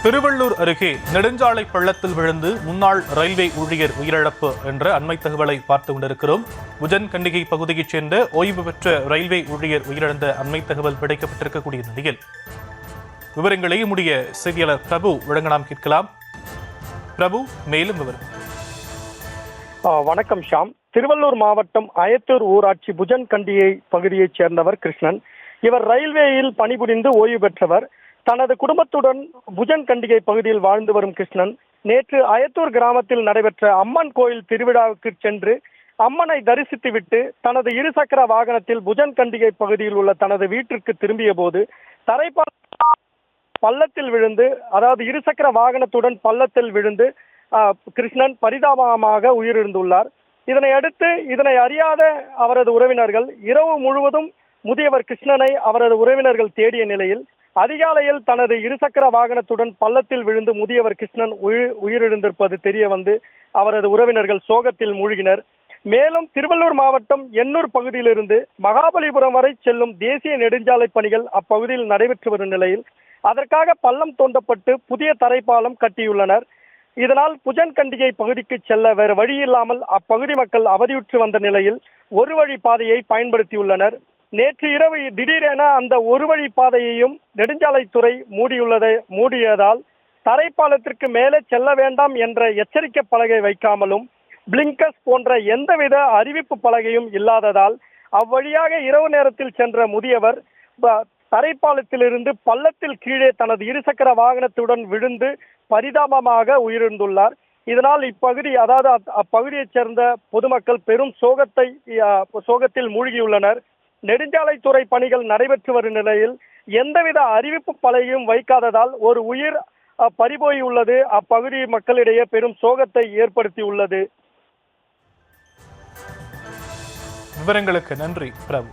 திருவள்ளூர் அருகே நெடுஞ்சாலை பள்ளத்தில் விழுந்து முன்னாள் ரயில்வே ஊழியர் உயிரிழப்பு என்ற அண்மை தகவலை பார்த்து கொண்டிருக்கிறோம். புஜன் கண்டிகை பகுதியைச் சேர்ந்த ஓய்வு பெற்ற ரயில்வே ஊழியர் உயிரிழந்த அண்மை தகவல் கிடைக்கப்பட்டிருக்கக்கூடிய நிலையில் விவரங்களை நம்முடைய செய்தியாளர் பிரபு வழங்க நாம் கேட்கலாம். பிரபு, மேலும் விவரம். வணக்கம் ஷாம். திருவள்ளூர் மாவட்டம் அயத்தூர் ஊராட்சி புஜன் கண்டிகை பகுதியைச் சேர்ந்தவர் கிருஷ்ணன். இவர் ரயில்வேயில் பணிபுரிந்து ஓய்வு பெற்றவர். தனது குடும்பத்துடன் புஜன் கண்டிகை பகுதியில் வாழ்ந்து வரும் கிருஷ்ணன் நேற்று அயத்தூர் கிராமத்தில் நடைபெற்ற அம்மன் கோயில் திருவிழாவுக்கு சென்று அம்மனை தரிசித்துவிட்டு தனது இருசக்கர வாகனத்தில் புஜன் கண்டிகை பகுதியில் உள்ள தனது வீட்டிற்கு திரும்பிய போது பள்ளத்தில் விழுந்து, அதாவது இருசக்கர வாகனத்துடன் பள்ளத்தில் விழுந்து கிருஷ்ணன் பரிதாபமாக உயிரிழந்துள்ளார். இதனை அடுத்து இதனை அறியாத அவரது உறவினர்கள் இரவு முழுவதும் முதியவர் கிருஷ்ணனை அவரது உறவினர்கள் தேடிய நிலையில் அதிகாலையில் தனது இருசக்கர வாகனத்துடன் பள்ளத்தில் விழுந்து முதியவர் கிருஷ்ணன் உயிரிழந்திருப்பது தெரிய வந்து அவரது உறவினர்கள் சோகத்தில் மூழ்கினர். மேலும் திருவள்ளூர் மாவட்டம் எண்ணூர் பகுதியிலிருந்து மகாபலிபுரம் வரை செல்லும் தேசிய நெடுஞ்சாலை பணிகள் அப்பகுதியில் நடைபெற்று வரும் நிலையில் அதற்காக பள்ளம் தோண்டப்பட்டு புதிய தரைப்பாலம் கட்டியுள்ளனர். இதனால் புஜன் கண்டிகை பகுதிக்கு செல்ல வேறு வழியில்லாமல் அப்பகுதி மக்கள் அவதியுற்று வந்த நிலையில் ஒரு வழி பாதையை பயன்படுத்தியுள்ளனர். நேற்று இரவு திடீரென அந்த ஒரு வழி பாதையையும் நெடுஞ்சாலைத்துறை மூடியதால் தரைப்பாலத்திற்கு மேலே செல்ல வேண்டாம் என்ற எச்சரிக்கை பலகை வைக்காமலும் பிளிங்கர்ஸ் போன்ற எந்தவித அறிவிப்பு பலகையும் இல்லாததால் அவ்வழியாக இரவு நேரத்தில் சென்ற முதியவர் தரைப்பாலத்திலிருந்து பள்ளத்தில் கீழே தனது இருசக்கர வாகனத்துடன் விழுந்து பரிதாபமாக உயிரிழந்துள்ளார். இதனால் அப்பகுதியைச் சேர்ந்த பொதுமக்கள் பெரும் சோகத்தில் மூழ்கியுள்ளனர். நெடுஞ்சாலைத்துறை பணிகள் நடைபெற்று வரும் நிலையில் எந்தவித அறிவிப்பு பலகையும் வைக்காததால் ஒரு உயிர் பறிபோயுள்ளது அப்பகுதி மக்களிடையே பெரும் சோகத்தை ஏற்படுத்தியுள்ளது. விவரங்களுக்கு நன்றி பிரபு.